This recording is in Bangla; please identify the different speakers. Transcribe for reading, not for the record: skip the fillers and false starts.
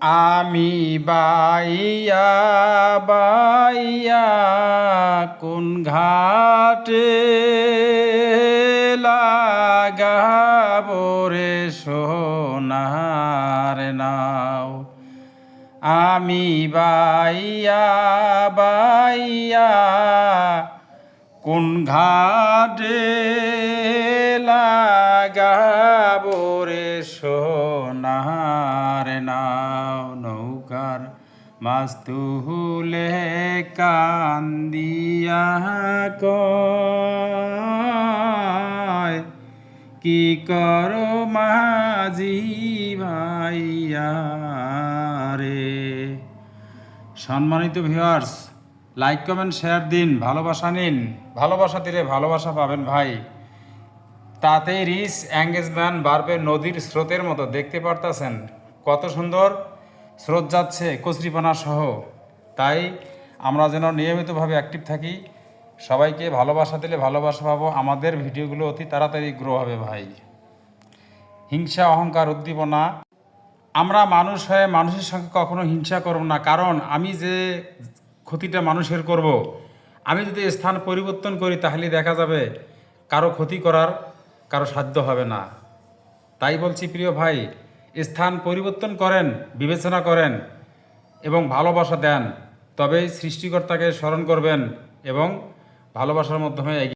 Speaker 1: আমি বাইয়া বাইয়া কোন ঘাটে লাগাবো রে সোনার নাও। আমি বাইয়া বাইয়া কোন ঘাটে লাগাবো রে সোনার নাও। নৌকার মাছ তুলে কান্দিয়া কয়, কি করো মাঝি ভাইয়া রে। সম্মানিত ভিউয়ার্স, লাইক কমেন্ট শেয়ার দিন, ভালোবাসা নিন। ভালোবাসা দিলে ভালোবাসা পাবেন ভাই। তাতে রিচ এঙ্গেজমেন্ট বাড়বে নদীর স্রোতের মতো। দেখতে পারতেছেন কত সুন্দর স্রোত যাচ্ছে কচুরিপানা সহ। তাই আমরা যেন নিয়মিতভাবে অ্যাক্টিভ থাকি। সবাইকে ভালোবাসা দিলে ভালোবাসা পাবো। আমাদের ভিডিওগুলো অতি তাড়াতাড়ি গ্রো হবে ভাই। হিংসা, অহংকার, উদ্দীপনা, আমরা মানুষ হয়ে মানুষের সঙ্গে কখনো হিংসা করব না। কারণ আমি যে ক্ষতিটা মানুষের করব, আমি যদি স্থান পরিবর্তন করি তাহলে দেখা যাবে কারো ক্ষতি করার কারো সাধ্য হবে না। তাই বলছি প্রিয় ভাই, স্থান পরিবর্তন করেন, বিবেচনা করেন এবং ভালোবাসা দেন। তবেই সৃষ্টিকর্তাকে স্মরণ করবেন এবং ভালোবাসার মাধ্যমে